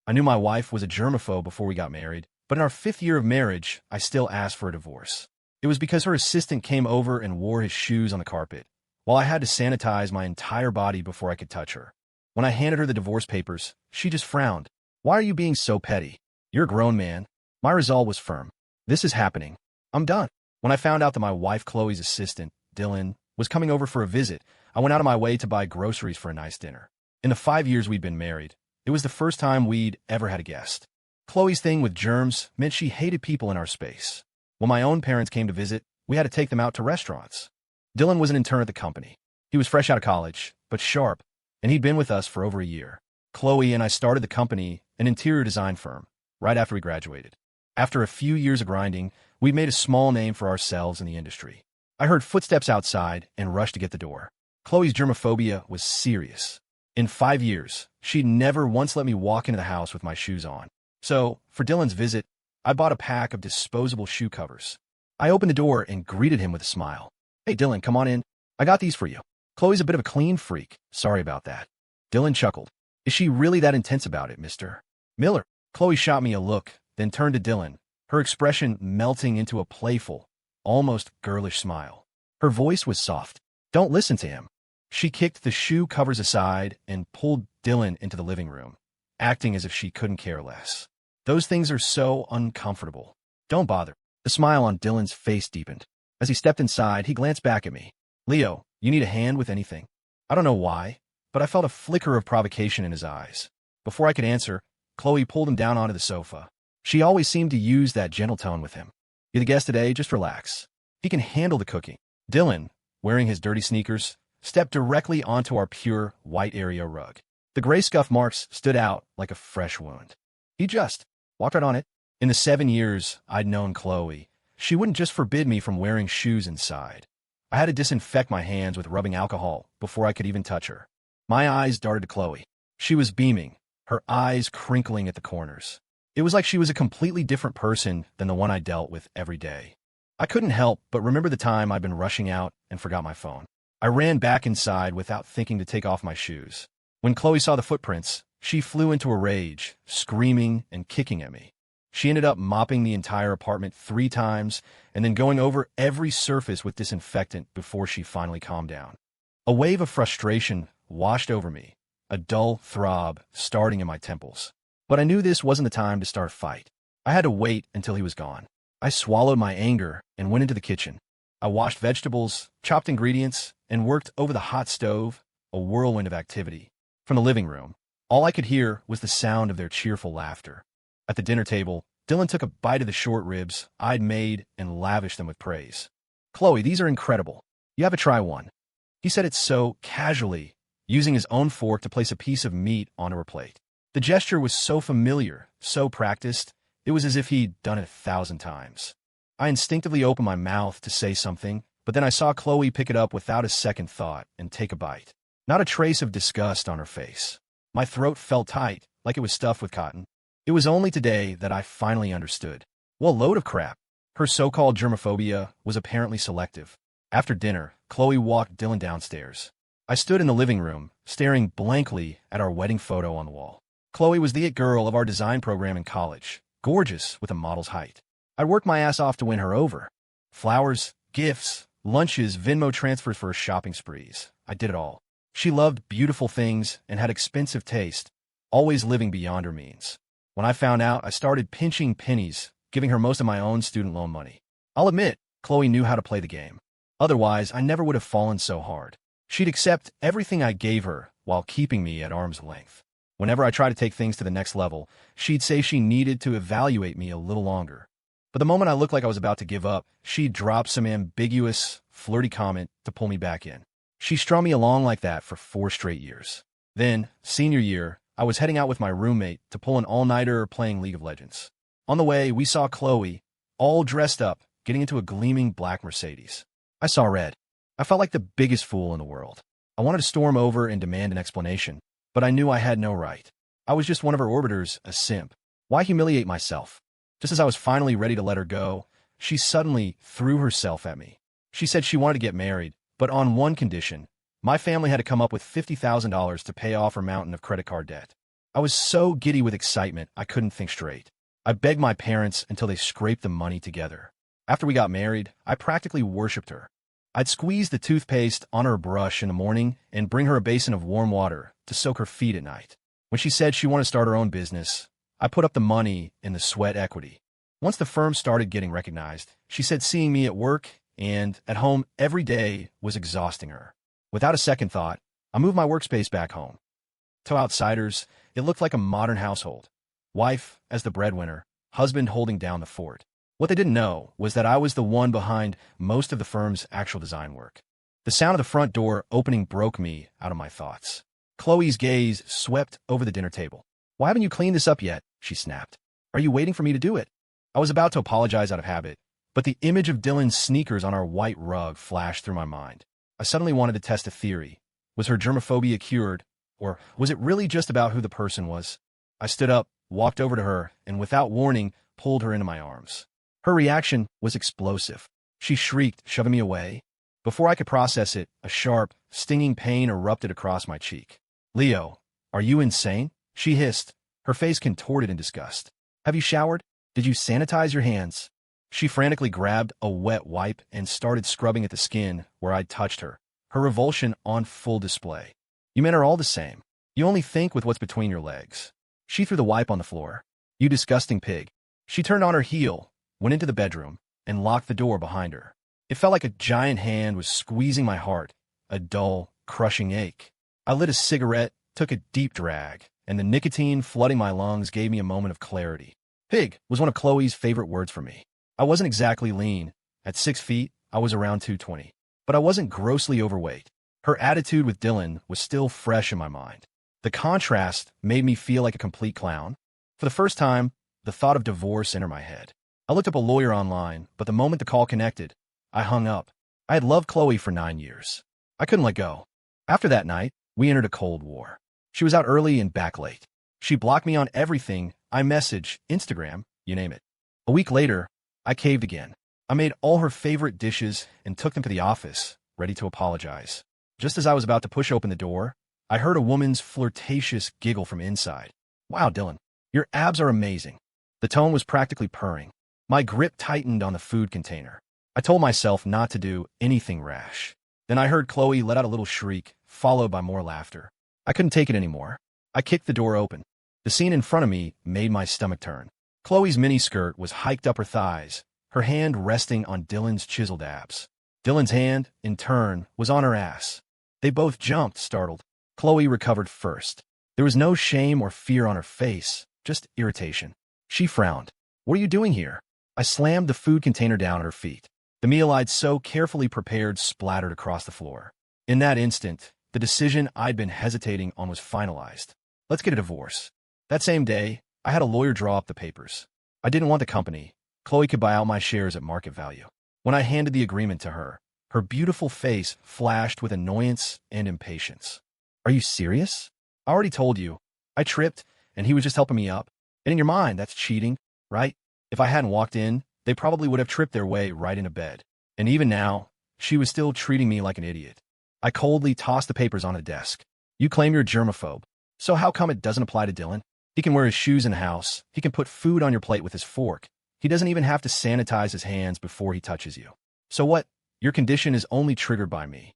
I knew my wife was a germaphobe before we got married, but in our 5th year of marriage, I still asked for a divorce. It was because her assistant came over and wore his shoes on the carpet, while I had to sanitize my entire body before I could touch her. When I handed her the divorce papers, she just frowned. "Why are you being so petty? You're a grown man." My resolve was firm. This is happening. I'm done. When I found out that my wife Chloe's assistant, Dylan, was coming over for a visit, I went out of my way to buy groceries for a nice dinner. In the 5 years we'd been married, it was the first time we'd ever had a guest. Chloe's thing with germs meant she hated people in our space. When my own parents came to visit, we had to take them out to restaurants. Dylan was an intern at the company. He was fresh out of college, but sharp, and he'd been with us for over a year. Chloe and I started the company, an interior design firm, right after we graduated. After a few years of grinding, we made a small name for ourselves in the industry. I heard footsteps outside and rushed to get the door. Chloe's germophobia was serious. In 5 years, she'd never once let me walk into the house with my shoes on. So, for Dylan's visit, I bought a pack of disposable shoe covers. I opened the door and greeted him with a smile. "Hey Dylan, come on in. I got these for you. Chloe's a bit of a clean freak. Sorry about that." Dylan chuckled. "Is she really that intense about it, Mr. Miller?" Chloe shot me a look, then turned to Dylan, her expression melting into a playful, almost girlish smile. Her voice was soft. "Don't listen to him." She kicked the shoe covers aside and pulled Dylan into the living room, acting as if she couldn't care less. "Those things are so uncomfortable. Don't bother." The smile on Dylan's face deepened. As he stepped inside, he glanced back at me. "Leo, you need a hand with anything?" I don't know why, but I felt a flicker of provocation in his eyes. Before I could answer, Chloe pulled him down onto the sofa. She always seemed to use that gentle tone with him. "You're the guest today, just relax. He can handle the cooking." Dylan, wearing his dirty sneakers, stepped directly onto our pure white area rug. The gray scuff marks stood out like a fresh wound. He just walked right on it. In the 7 years I'd known Chloe, she wouldn't just forbid me from wearing shoes inside. I had to disinfect my hands with rubbing alcohol before I could even touch her. My eyes darted to Chloe. She was beaming, her eyes crinkling at the corners. It was like she was a completely different person than the one I dealt with every day. I couldn't help but remember the time I'd been rushing out and forgot my phone. I ran back inside without thinking to take off my shoes. When Chloe saw the footprints, she flew into a rage, screaming and kicking at me. She ended up mopping the entire apartment 3 times and then going over every surface with disinfectant before she finally calmed down. A wave of frustration washed over me, a dull throb starting in my temples. But I knew this wasn't the time to start a fight. I had to wait until he was gone. I swallowed my anger and went into the kitchen. I washed vegetables, chopped ingredients, and worked over the hot stove, a whirlwind of activity. From the living room, all I could hear was the sound of their cheerful laughter. At the dinner table, Dylan took a bite of the short ribs I'd made and lavished them with praise. "Chloe, these are incredible. You have to try one." He said it so casually, using his own fork to place a piece of meat onto her plate. The gesture was so familiar, so practiced, it was as if he'd done it 1,000 times. I instinctively opened my mouth to say something, but then I saw Chloe pick it up without a second thought and take a bite. Not a trace of disgust on her face. My throat felt tight, like it was stuffed with cotton. It was only today that I finally understood. Well, load of crap. Her so-called germophobia was apparently selective. After dinner, Chloe walked Dylan downstairs. I stood in the living room, staring blankly at our wedding photo on the wall. Chloe was the it girl of our design program in college, gorgeous with a model's height. I worked my ass off to win her over. Flowers, gifts, lunches, Venmo transfers for her shopping sprees. I did it all. She loved beautiful things and had expensive taste, always living beyond her means. When I found out, I started pinching pennies, giving her most of my own student loan money. I'll admit, Chloe knew how to play the game. Otherwise, I never would have fallen so hard. She'd accept everything I gave her while keeping me at arm's length. Whenever I tried to take things to the next level, she'd say she needed to evaluate me a little longer. But the moment I looked like I was about to give up, she'd drop some ambiguous, flirty comment to pull me back in. She strung me along like that for 4 straight years. Then, senior year, I was heading out with my roommate to pull an all-nighter playing League of Legends. On the way, we saw Chloe, all dressed up, getting into a gleaming black Mercedes. I saw red. I felt like the biggest fool in the world. I wanted to storm over and demand an explanation, but I knew I had no right. I was just one of her orbiters, a simp. Why humiliate myself? Just as I was finally ready to let her go, she suddenly threw herself at me. She said she wanted to get married, but on one condition. My family had to come up with $50,000 to pay off her mountain of credit card debt. I was so giddy with excitement, I couldn't think straight. I begged my parents until they scraped the money together. After we got married, I practically worshipped her. I'd squeeze the toothpaste on her brush in the morning and bring her a basin of warm water to soak her feet at night. When she said she wanted to start her own business, I put up the money in the sweat equity. Once the firm started getting recognized, she said seeing me at work and at home every day was exhausting her. Without a second thought, I moved my workspace back home. To outsiders, it looked like a modern household. Wife as the breadwinner, husband holding down the fort. What they didn't know was that I was the one behind most of the firm's actual design work. The sound of the front door opening broke me out of my thoughts. Chloe's gaze swept over the dinner table. "Why haven't you cleaned this up yet?" she snapped. "Are you waiting for me to do it?" I was about to apologize out of habit, but the image of Dylan's sneakers on our white rug flashed through my mind. I suddenly wanted to test a theory. Was her germophobia cured, or was it really just about who the person was? I stood up, walked over to her, and without warning, pulled her into my arms. Her reaction was explosive. She shrieked, shoving me away. Before I could process it, a sharp, stinging pain erupted across my cheek. "Leo, are you insane?" she hissed, her face contorted in disgust. "Have you showered? Did you sanitize your hands?" She frantically grabbed a wet wipe and started scrubbing at the skin where I'd touched her, her revulsion on full display. "You men are all the same. You only think with what's between your legs." She threw the wipe on the floor. "You disgusting pig." She turned on her heel, went into the bedroom, and locked the door behind her. It felt like a giant hand was squeezing my heart, a dull, crushing ache. I lit a cigarette, took a deep drag, and the nicotine flooding my lungs gave me a moment of clarity. Pig was one of Chloe's favorite words for me. I wasn't exactly lean. At 6 feet, I was around 220. But I wasn't grossly overweight. Her attitude with Dylan was still fresh in my mind. The contrast made me feel like a complete clown. For the first time, the thought of divorce entered my head. I looked up a lawyer online, but the moment the call connected, I hung up. I had loved Chloe for 9 years. I couldn't let go. After that night, we entered a cold war. She was out early and back late. She blocked me on everything, iMessage, Instagram, you name it. A week later, I caved again. I made all her favorite dishes and took them to the office, ready to apologize. Just as I was about to push open the door, I heard a woman's flirtatious giggle from inside. "Wow, Dylan, your abs are amazing." The tone was practically purring. My grip tightened on the food container. I told myself not to do anything rash. Then I heard Chloe let out a little shriek, followed by more laughter. I couldn't take it anymore. I kicked the door open. The scene in front of me made my stomach turn. Chloe's miniskirt was hiked up her thighs, her hand resting on Dylan's chiseled abs. Dylan's hand, in turn, was on her ass. They both jumped, startled. Chloe recovered first. There was no shame or fear on her face, just irritation. She frowned. "What are you doing here?" I slammed the food container down at her feet. The meal I'd so carefully prepared splattered across the floor. In that instant, the decision I'd been hesitating on was finalized. Let's get a divorce. That same day, I had a lawyer draw up the papers. I didn't want the company. Chloe could buy out my shares at market value. When I handed the agreement to her, her beautiful face flashed with annoyance and impatience. "Are you serious?" "I already told you. I tripped, and he was just helping me up. And in your mind, that's cheating, right?" If I hadn't walked in, they probably would have tripped their way right into bed. And even now, she was still treating me like an idiot. I coldly tossed the papers on a desk. "You claim you're a germaphobe. So how come it doesn't apply to Dylan? He can wear his shoes in the house. He can put food on your plate with his fork. He doesn't even have to sanitize his hands before he touches you. So what? Your condition is only triggered by me."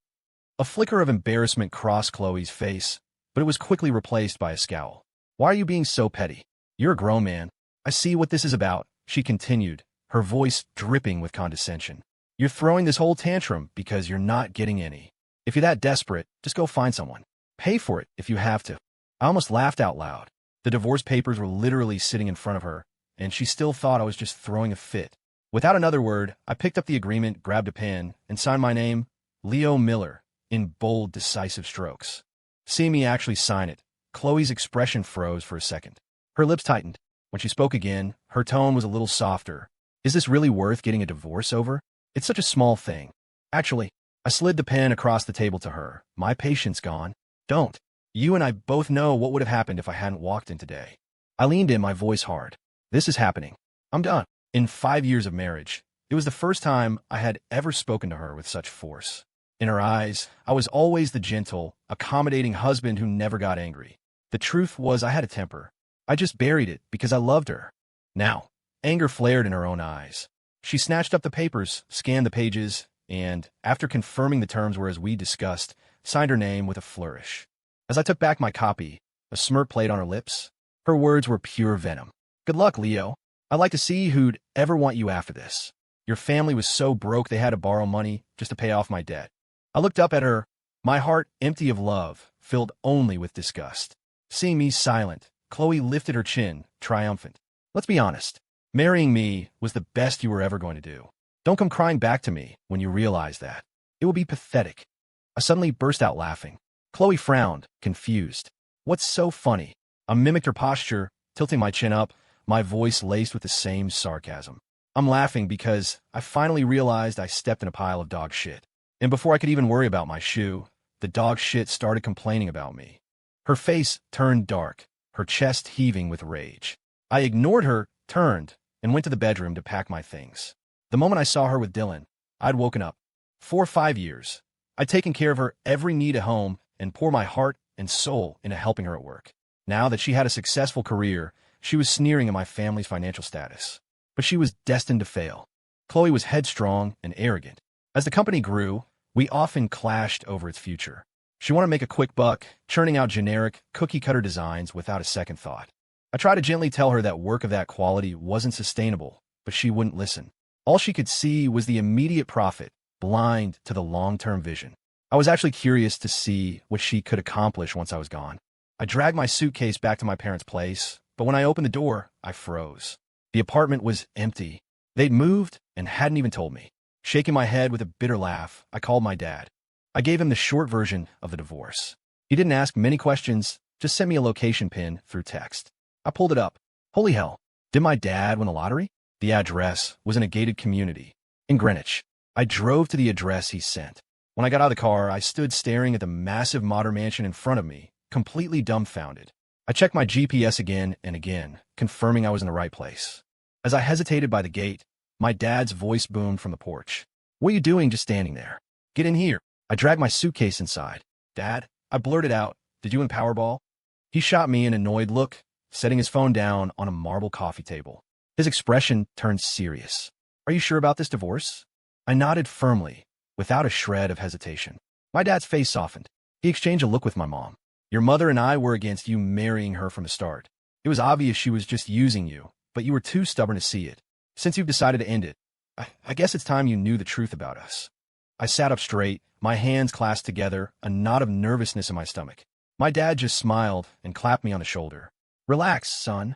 A flicker of embarrassment crossed Chloe's face, but it was quickly replaced by a scowl. "Why are you being so petty? You're a grown man. I see what this is about," she continued, her voice dripping with condescension. "You're throwing this whole tantrum because you're not getting any. If you're that desperate, just go find someone. Pay for it if you have to." I almost laughed out loud. The divorce papers were literally sitting in front of her, and she still thought I was just throwing a fit. Without another word, I picked up the agreement, grabbed a pen, and signed my name, Leo Miller, in bold, decisive strokes. Seeing me actually sign it, Chloe's expression froze for a second. Her lips tightened. When she spoke again, her tone was a little softer. "Is this really worth getting a divorce over? It's such a small thing." "Actually," I slid the pen across the table to her. "My patience gone." "Don't. You and I both know what would have happened if I hadn't walked in today." I leaned in, my voice hard. "This is happening. I'm done." In 5 years of marriage, it was the first time I had ever spoken to her with such force. In her eyes, I was always the gentle, accommodating husband who never got angry. The truth was I had a temper. I just buried it because I loved her. Now, anger flared in her own eyes. She snatched up the papers, scanned the pages, and, after confirming the terms were as we discussed, signed her name with a flourish. As I took back my copy, a smirk played on her lips. Her words were pure venom. Good luck, Leo. I'd like to see who'd ever want you after this. Your family was so broke they had to borrow money just to pay off my debt. I looked up at her, my heart empty of love, filled only with disgust. Seeing me silent, Chloe lifted her chin, triumphant. Let's be honest. Marrying me was the best you were ever going to do. Don't come crying back to me when you realize that. It will be pathetic. I suddenly burst out laughing. Chloe frowned, confused. What's so funny? I mimicked her posture, tilting my chin up, my voice laced with the same sarcasm. I'm laughing because I finally realized I stepped in a pile of dog shit. And before I could even worry about my shoe, the dog shit started complaining about me. Her face turned dark, her chest heaving with rage. I ignored her, turned, and went to the bedroom to pack my things. The moment I saw her with Dylan, I'd woken up. 4 or 5 years. I'd taken care of her every need at home and poured my heart and soul into helping her at work. Now that she had a successful career, she was sneering at my family's financial status. But she was destined to fail. Chloe was headstrong and arrogant. As the company grew, we often clashed over its future. She wanted to make a quick buck, churning out generic, cookie-cutter designs without a second thought. I tried to gently tell her that work of that quality wasn't sustainable, but she wouldn't listen. All she could see was the immediate profit, blind to the long-term vision. I was actually curious to see what she could accomplish once I was gone. I dragged my suitcase back to my parents' place, but when I opened the door, I froze. The apartment was empty. They'd moved and hadn't even told me. Shaking my head with a bitter laugh, I called my dad. I gave him the short version of the divorce. He didn't ask many questions, just sent me a location pin through text. I pulled it up. Holy hell, did my dad win the lottery? The address was in a gated community in Greenwich. I drove to the address he sent. When I got out of the car, I stood staring at the massive modern mansion in front of me, completely dumbfounded. I checked my GPS again and again, confirming I was in the right place. As I hesitated by the gate, my dad's voice boomed from the porch. What are you doing just standing there? Get in here. I dragged my suitcase inside. Dad, I blurted out, did you win Powerball? He shot me an annoyed look, setting his phone down on a marble coffee table. His expression turned serious. Are you sure about this divorce? I nodded firmly, without a shred of hesitation. My dad's face softened. He exchanged a look with my mom. Your mother and I were against you marrying her from the start. It was obvious she was just using you, but you were too stubborn to see it. Since you've decided to end it, I guess it's time you knew the truth about us. I sat up straight, my hands clasped together, a knot of nervousness in my stomach. My dad just smiled and clapped me on the shoulder. Relax, son.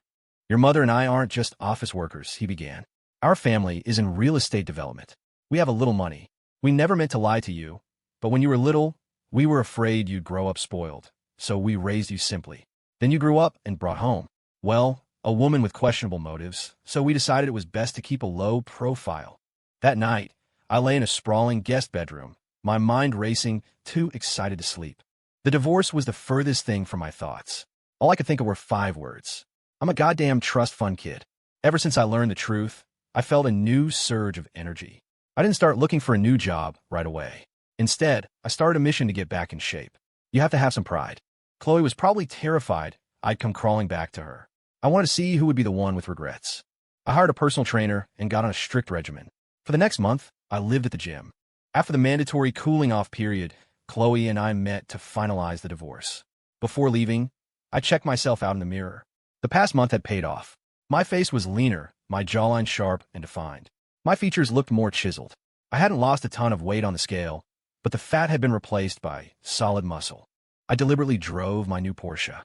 Your mother and I aren't just office workers, he began. Our family is in real estate development. We have a little money. We never meant to lie to you, but when you were little, we were afraid you'd grow up spoiled, so we raised you simply. Then you grew up and brought home, well, a woman with questionable motives, so we decided it was best to keep a low profile. That night, I lay in a sprawling guest bedroom, my mind racing, too excited to sleep. The divorce was the furthest thing from my thoughts. All I could think of were 5 words. I'm a goddamn trust fund kid. Ever since I learned the truth, I felt a new surge of energy. I didn't start looking for a new job right away. Instead, I started a mission to get back in shape. You have to have some pride. Chloe was probably terrified I'd come crawling back to her. I wanted to see who would be the one with regrets. I hired a personal trainer and got on a strict regimen. For the next month, I lived at the gym. After the mandatory cooling-off period, Chloe and I met to finalize the divorce. Before leaving, I checked myself out in the mirror. The past month had paid off. My face was leaner, my jawline sharp and defined. My features looked more chiseled. I hadn't lost a ton of weight on the scale, but the fat had been replaced by solid muscle. I deliberately drove my new Porsche.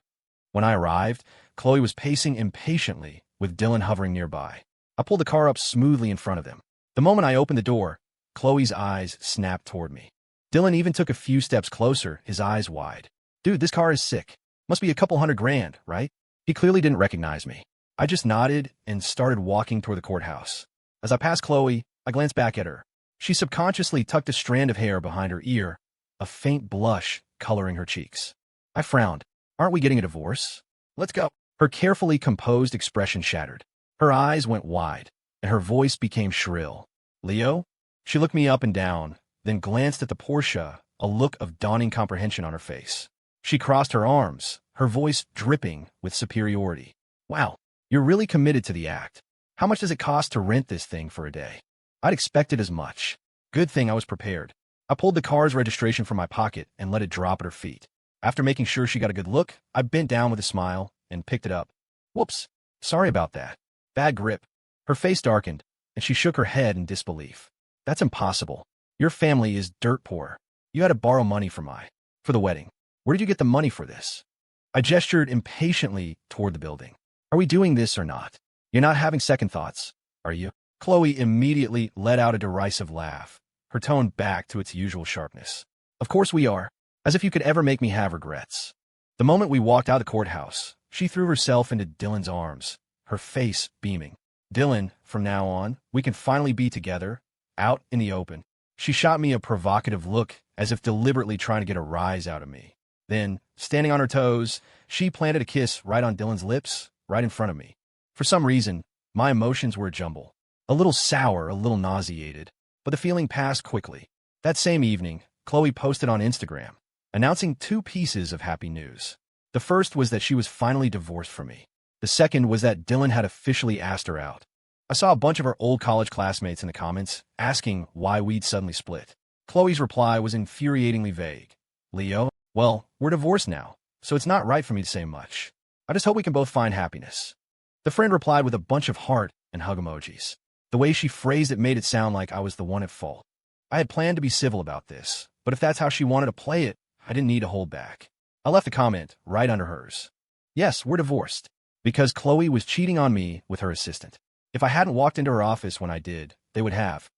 When I arrived, Chloe was pacing impatiently, with Dylan hovering nearby. I pulled the car up smoothly in front of them. The moment I opened the door, Chloe's eyes snapped toward me. Dylan even took a few steps closer, his eyes wide. Dude, this car is sick. Must be a couple $100,000, right? He clearly didn't recognize me. I just nodded and started walking toward the courthouse. As I passed Chloe, I glanced back at her. She subconsciously tucked a strand of hair behind her ear, a faint blush coloring her cheeks. I frowned. Aren't we getting a divorce? Let's go. Her carefully composed expression shattered. Her eyes went wide, and her voice became shrill. Leo? She looked me up and down, then glanced at the Porsche, a look of dawning comprehension on her face. She crossed her arms, her voice dripping with superiority. Wow, you're really committed to the act. How much does it cost to rent this thing for a day? I'd expected as much. Good thing I was prepared. I pulled the car's registration from my pocket and let it drop at her feet. After making sure she got a good look, I bent down with a smile and picked it up. Whoops, sorry about that. Bad grip. Her face darkened, and she shook her head in disbelief. That's impossible. Your family is dirt poor. You had to borrow money for the wedding. Where did you get the money for this? I gestured impatiently toward the building. Are we doing this or not? You're not having second thoughts, are you? Chloe immediately let out a derisive laugh, her tone back to its usual sharpness. Of course we are, as if you could ever make me have regrets. The moment we walked out of the courthouse, she threw herself into Dylan's arms, her face beaming. Dylan, from now on, we can finally be together, out in the open. She shot me a provocative look, as if deliberately trying to get a rise out of me. Then, standing on her toes, she planted a kiss right on Dylan's lips, right in front of me. For some reason, my emotions were a jumble. A little sour, a little nauseated, but the feeling passed quickly. That same evening, Chloe posted on Instagram, announcing 2 pieces of happy news. The first was that she was finally divorced from me. The second was that Dylan had officially asked her out. I saw a bunch of her old college classmates in the comments asking why we'd suddenly split. Chloe's reply was infuriatingly vague. Leo, well, we're divorced now, so it's not right for me to say much. I just hope we can both find happiness. The friend replied with a bunch of heart and hug emojis. The way she phrased it made it sound like I was the one at fault. I had planned to be civil about this, but if that's how she wanted to play it, I didn't need to hold back. I left a comment right under hers. Yes, we're divorced, because Chloe was cheating on me with her assistant. If I hadn't walked into her office when I did, they would have.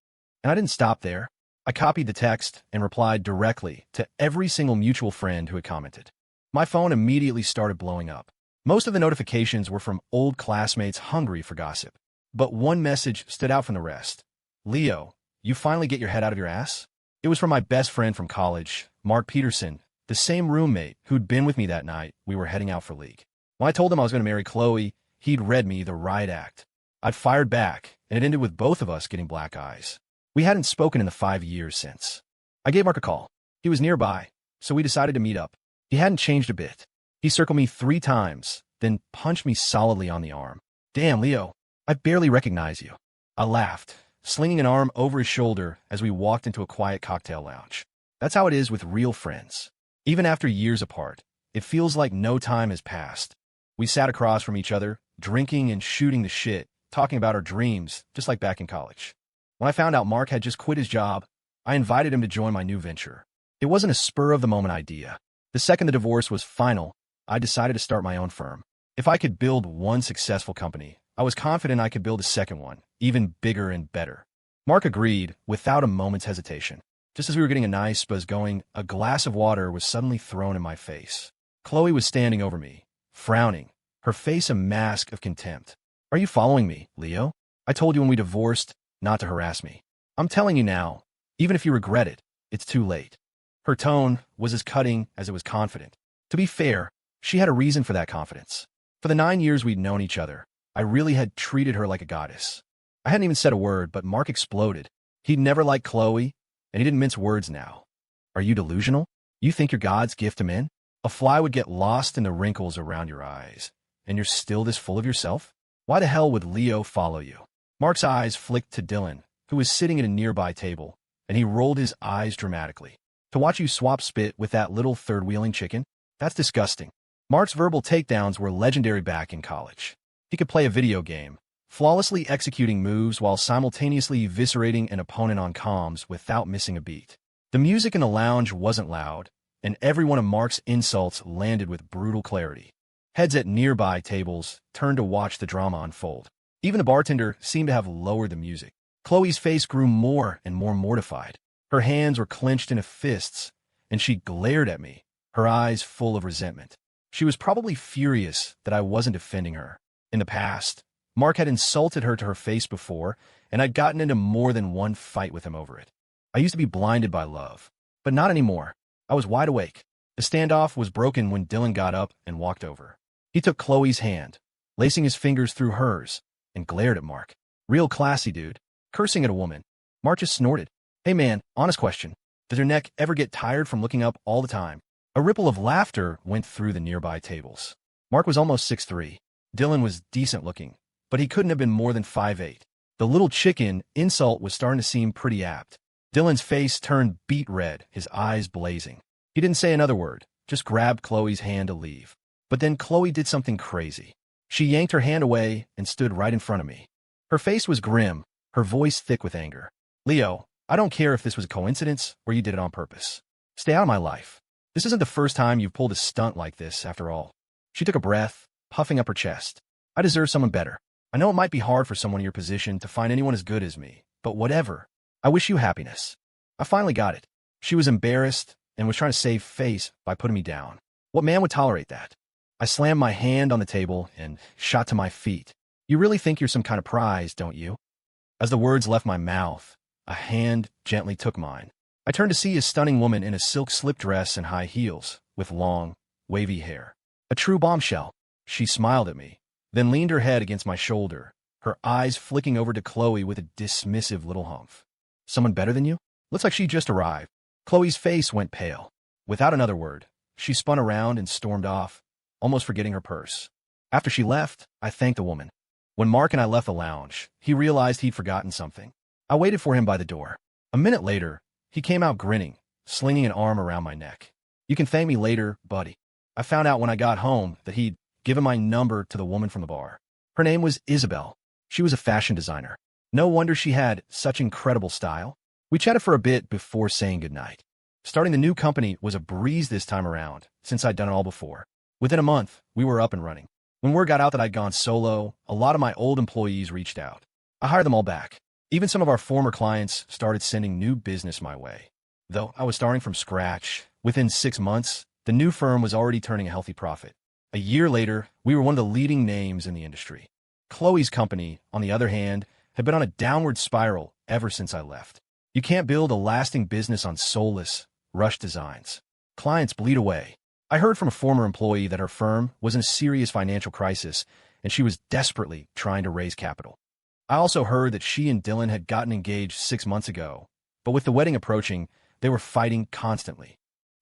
And I didn't stop there. I copied the text and replied directly to every single mutual friend who had commented. My phone immediately started blowing up. Most of the notifications were from old classmates hungry for gossip. But one message stood out from the rest. Leo, you finally get your head out of your ass? It was from my best friend from college, Mark Peterson, the same roommate who'd been with me that night we were heading out for league. When I told him I was going to marry Chloe, he'd read me the riot act. I'd fired back, and it ended with both of us getting black eyes. We hadn't spoken in the 5 years since. I gave Mark a call. He was nearby, so we decided to meet up. He hadn't changed a bit. He circled me 3 times, then punched me solidly on the arm. Damn, Leo, I barely recognize you. I laughed, slinging an arm over his shoulder as we walked into a quiet cocktail lounge. That's how it is with real friends. Even after years apart, it feels like no time has passed. We sat across from each other, drinking and shooting the shit, talking about our dreams, just like back in college. When I found out Mark had just quit his job, I invited him to join my new venture. It wasn't a spur-of-the-moment idea. The second the divorce was final, I decided to start my own firm. If I could build one successful company, I was confident I could build a second one, even bigger and better. Mark agreed without a moment's hesitation. Just as we were getting a nice buzz going, a glass of water was suddenly thrown in my face. Chloe was standing over me, frowning, her face a mask of contempt. Are you following me, Leo? I told you when we divorced not to harass me. I'm telling you now, even if you regret it, it's too late. Her tone was as cutting as it was confident. To be fair, she had a reason for that confidence. For the 9 years we'd known each other, I really had treated her like a goddess. I hadn't even said a word, but Mark exploded. He'd never liked Chloe, and he didn't mince words now. Are you delusional? You think you're God's gift to men? A fly would get lost in the wrinkles around your eyes, and you're still this full of yourself? Why the hell would Leo follow you? Mark's eyes flicked to Dylan, who was sitting at a nearby table, and he rolled his eyes dramatically. To watch you swap spit with that little third-wheeling chicken? That's disgusting. Mark's verbal takedowns were legendary back in college. He could play a video game, flawlessly executing moves while simultaneously eviscerating an opponent on comms without missing a beat. The music in the lounge wasn't loud, and every one of Mark's insults landed with brutal clarity. Heads at nearby tables turned to watch the drama unfold. Even the bartender seemed to have lowered the music. Chloe's face grew more and more mortified. Her hands were clenched into fists, and she glared at me, her eyes full of resentment. She was probably furious that I wasn't defending her. In the past, Mark had insulted her to her face before, and I'd gotten into more than one fight with him over it. I used to be blinded by love, but not anymore. I was wide awake. The standoff was broken when Dylan got up and walked over. He took Chloe's hand, lacing his fingers through hers, and glared at Mark. Real classy, dude. Cursing at a woman. Mark just snorted. Hey man, honest question. Does your neck ever get tired from looking up all the time? A ripple of laughter went through the nearby tables. Mark was almost 6'3". Dylan was decent looking, but he couldn't have been more than 5'8". The little chicken insult was starting to seem pretty apt. Dylan's face turned beet red, his eyes blazing. He didn't say another word, just grabbed Chloe's hand to leave. But then Chloe did something crazy. She yanked her hand away and stood right in front of me. Her face was grim, her voice thick with anger. "Leo, I don't care if this was a coincidence or you did it on purpose. Stay out of my life. This isn't the first time you've pulled a stunt like this, after all." She took a breath, puffing up her chest. "I deserve someone better. I know it might be hard for someone in your position to find anyone as good as me, but whatever. I wish you happiness." I finally got it. She was embarrassed and was trying to save face by putting me down. What man would tolerate that? I slammed my hand on the table and shot to my feet. "You really think you're some kind of prize, don't you?" As the words left my mouth, a hand gently took mine. I turned to see a stunning woman in a silk slip dress and high heels, with long, wavy hair. A true bombshell. She smiled at me, then leaned her head against my shoulder, her eyes flicking over to Chloe with a dismissive little humph. "Someone better than you? Looks like she just arrived." Chloe's face went pale. Without another word, she spun around and stormed off, almost forgetting her purse. After she left, I thanked the woman. When Mark and I left the lounge, he realized he'd forgotten something. I waited for him by the door. A minute later, he came out grinning, slinging an arm around my neck. "You can thank me later, buddy." I found out when I got home that he'd given my number to the woman from the bar. Her name was Isabel. She was a fashion designer. No wonder she had such incredible style. We chatted for a bit before saying goodnight. Starting the new company was a breeze this time around, since I'd done it all before. Within a month, we were up and running. When word got out that I'd gone solo, a lot of my old employees reached out. I hired them all back. Even some of our former clients started sending new business my way. Though I was starting from scratch, within 6 months, the new firm was already turning a healthy profit. A year later, we were one of the leading names in the industry. Chloe's company, on the other hand, had been on a downward spiral ever since I left. You can't build a lasting business on soulless, rushed designs. Clients bleed away. I heard from a former employee that her firm was in a serious financial crisis, and she was desperately trying to raise capital. I also heard that she and Dylan had gotten engaged 6 months ago, but with the wedding approaching, they were fighting constantly.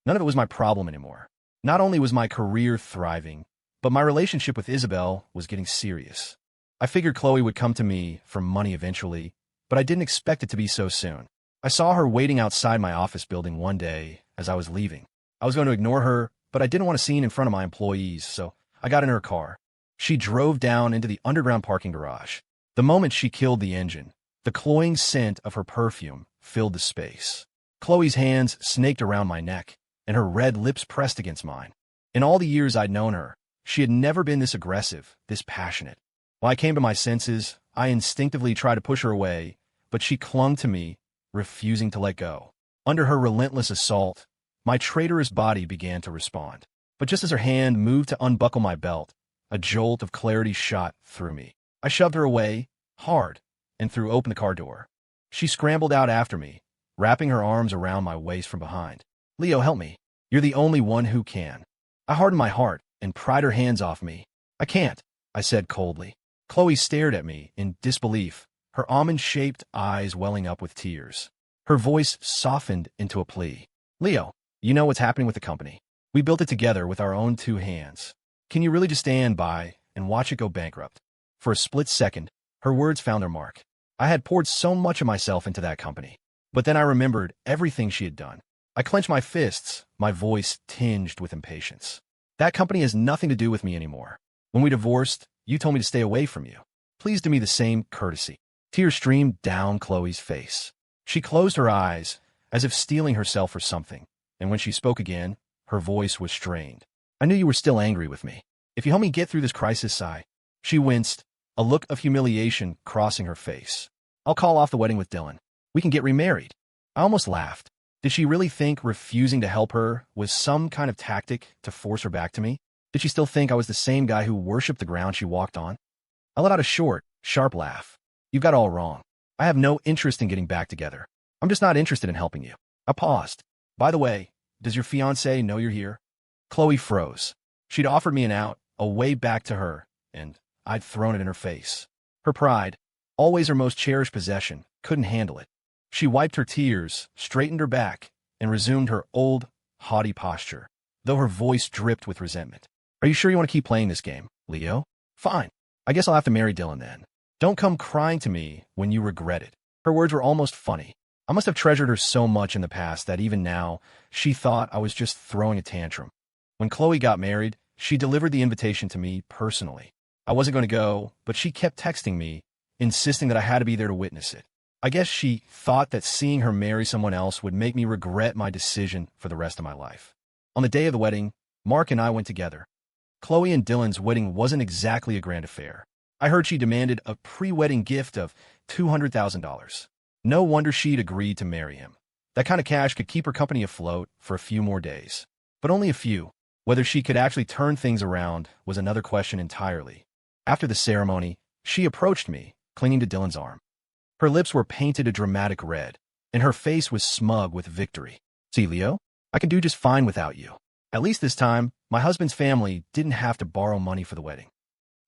None of it was my problem anymore. Not only was my career thriving, but my relationship with Isabel was getting serious. I figured Chloe would come to me for money eventually, but I didn't expect it to be so soon. I saw her waiting outside my office building one day as I was leaving. I was going to ignore her, but I didn't want a scene in front of my employees, so I got in her car. She drove down into the underground parking garage. The moment she killed the engine, the cloying scent of her perfume filled the space. Chloe's hands snaked around my neck, and her red lips pressed against mine. In all the years I'd known her, she had never been this aggressive, this passionate. When I came to my senses, I instinctively tried to push her away, but she clung to me, refusing to let go. Under her relentless assault, my traitorous body began to respond. But just as her hand moved to unbuckle my belt, a jolt of clarity shot through me. I shoved her away, hard, and threw open the car door. She scrambled out after me, wrapping her arms around my waist from behind. "Leo, help me. You're the only one who can." I hardened my heart and pried her hands off me. "I can't," I said coldly. Chloe stared at me in disbelief, her almond-shaped eyes welling up with tears. Her voice softened into a plea. "Leo, you know what's happening with the company. We built it together with our own 2 hands. Can you really just stand by and watch it go bankrupt?" For a split second, her words found their mark. I had poured so much of myself into that company. But then I remembered everything she had done. I clenched my fists, my voice tinged with impatience. "That company has nothing to do with me anymore. When we divorced, you told me to stay away from you. Please do me the same courtesy." Tears streamed down Chloe's face. She closed her eyes, as if steeling herself for something, and when she spoke again, her voice was strained. "I knew you were still angry with me. If you help me get through this crisis, She winced, a look of humiliation crossing her face. "I'll call off the wedding with Dylan. We can get remarried." I almost laughed. Did she really think refusing to help her was some kind of tactic to force her back to me? Did she still think I was the same guy who worshipped the ground she walked on? I let out a short, sharp laugh. "You've got it all wrong. I have no interest in getting back together. I'm just not interested in helping you." I paused. "By the way, does your fiancé know you're here?" Chloe froze. She'd offered me an out, a way back to her, and I'd thrown it in her face. Her pride, always her most cherished possession, couldn't handle it. She wiped her tears, straightened her back, and resumed her old, haughty posture. though her voice dripped with resentment. Are you sure you want to keep playing this game, Leo? Fine. I guess I'll have to marry Dylan then. Don't come crying to me when you regret it. Her words were almost funny. I must have treasured her so much in the past that even now, she thought I was just throwing a tantrum. When Chloe got married, she delivered the invitation to me personally. I wasn't going to go, but she kept texting me, insisting that I had to be there to witness it. I guess she thought that seeing her marry someone else would make me regret my decision for the rest of my life. On the day of the wedding, Mark and I went together. Chloe and Dylan's wedding wasn't exactly a grand affair. I heard she demanded a pre-wedding gift of $200,000. No wonder she'd agreed to marry him. That kind of cash could keep her company afloat for a few more days. But only a few. Whether she could actually turn things around was another question entirely. After the ceremony, she approached me, clinging to Dylan's arm. Her lips were painted a dramatic red, and her face was smug with victory. See, Leo, I can do just fine without you. At least this time, my husband's family didn't have to borrow money for the wedding.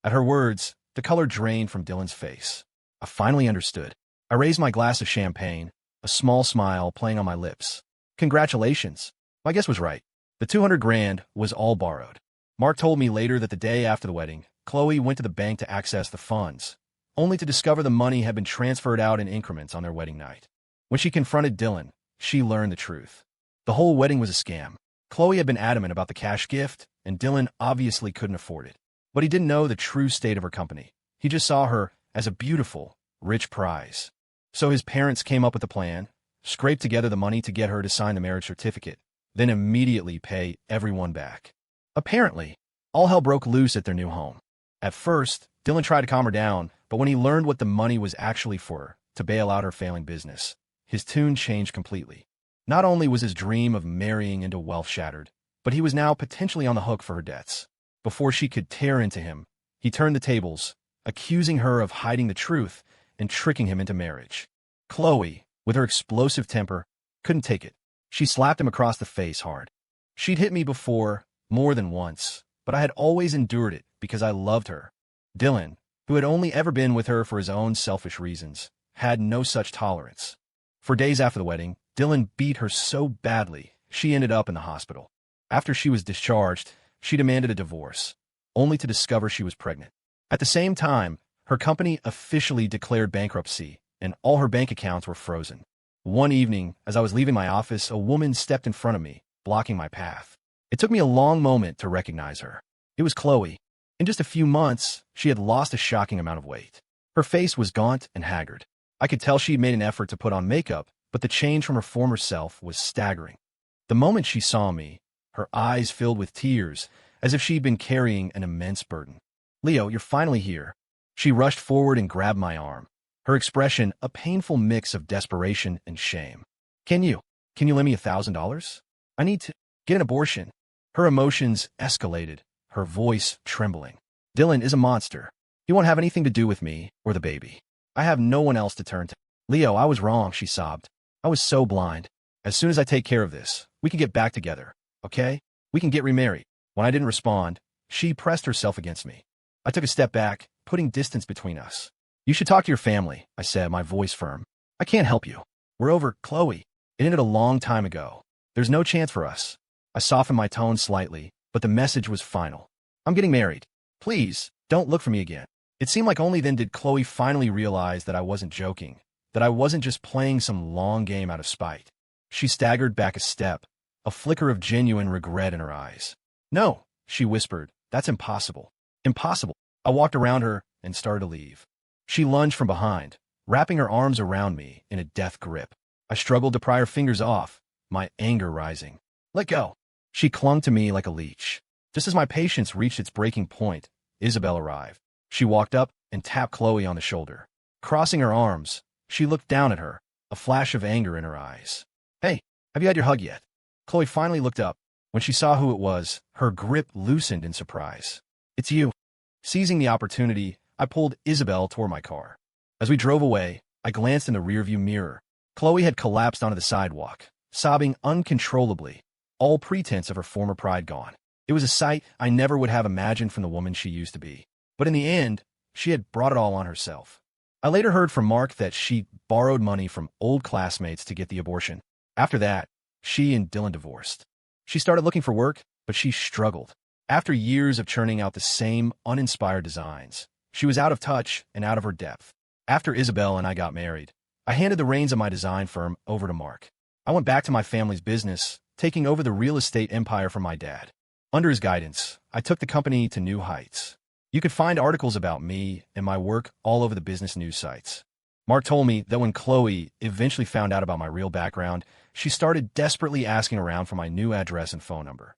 At her words, the color drained from Dylan's face. I finally understood. I raised my glass of champagne, a small smile playing on my lips. Congratulations. My guess was right. The $200,000 was all borrowed. Mark told me later that the day after the wedding, Chloe went to the bank to access the funds, only to discover the money had been transferred out in increments on their wedding night. When she confronted Dylan, she learned the truth. The whole wedding was a scam. Chloe had been adamant about the cash gift, and Dylan obviously couldn't afford it. But he didn't know the true state of her company. He just saw her as a beautiful, rich prize. So his parents came up with a plan, scraped together the money to get her to sign the marriage certificate, then immediately pay everyone back. Apparently, all hell broke loose at their new home. At first, Dylan tried to calm her down, but when he learned what the money was actually for, to bail out her failing business, his tune changed completely. Not only was his dream of marrying into wealth shattered, but he was now potentially on the hook for her debts. Before she could tear into him, he turned the tables, accusing her of hiding the truth and tricking him into marriage. Chloe, with her explosive temper, couldn't take it. She slapped him across the face hard. She'd hit me before, more than once, but I had always endured it because I loved her. Dylan, who had only ever been with her for his own selfish reasons, had no such tolerance. For days after the wedding, Dylan beat her so badly, she ended up in the hospital. After she was discharged, she demanded a divorce, only to discover she was pregnant. At the same time, her company officially declared bankruptcy, and all her bank accounts were frozen. One evening, as I was leaving my office, a woman stepped in front of me, blocking my path. It took me a long moment to recognize her. It was Chloe. In just a few months, she had lost a shocking amount of weight. Her face was gaunt and haggard. I could tell she'd made an effort to put on makeup, but the change from her former self was staggering. The moment she saw me, her eyes filled with tears, as if she'd been carrying an immense burden. Leo, you're finally here. She rushed forward and grabbed my arm, her expression a painful mix of desperation and shame. Can you lend me $1,000? I need to get an abortion. Her emotions escalated, her voice trembling. Dylan is a monster. He won't have anything to do with me or the baby. I have no one else to turn to. Leo, I was wrong, she sobbed. I was so blind. As soon as I take care of this, we can get back together, okay? We can get remarried. When I didn't respond, she pressed herself against me. I took a step back, putting distance between us. You should talk to your family, I said, my voice firm. I can't help you. We're over, Chloe. It ended a long time ago. There's no chance for us. I softened my tone slightly, but the message was final. I'm getting married. Please, don't look for me again. It seemed like only then did Chloe finally realize that I wasn't joking, that I wasn't just playing some long game out of spite. She staggered back a step, a flicker of genuine regret in her eyes. No, she whispered, that's impossible. Impossible. I walked around her and started to leave. She lunged from behind, wrapping her arms around me in a death grip. I struggled to pry her fingers off, my anger rising. Let go. She clung to me like a leech. Just as my patience reached its breaking point, Isabel arrived. She walked up and tapped Chloe on the shoulder. Crossing her arms, she looked down at her, a flash of anger in her eyes. Hey, have you had your hug yet? Chloe finally looked up. When she saw who it was, her grip loosened in surprise. It's you. Seizing the opportunity, I pulled Isabel toward my car. As we drove away, I glanced in the rearview mirror. Chloe had collapsed onto the sidewalk, sobbing uncontrollably, all pretense of her former pride gone. It was a sight I never would have imagined from the woman she used to be. But in the end, she had brought it all on herself. I later heard from Mark that she borrowed money from old classmates to get the abortion. After that, she and Dylan divorced. She started looking for work, but she struggled. After years of churning out the same uninspired designs, she was out of touch and out of her depth. After Isabel and I got married, I handed the reins of my design firm over to Mark. I went back to my family's business, taking over the real estate empire from my dad. Under his guidance, I took the company to new heights. You could find articles about me and my work all over the business news sites. Mark told me that when Chloe eventually found out about my real background, she started desperately asking around for my new address and phone number.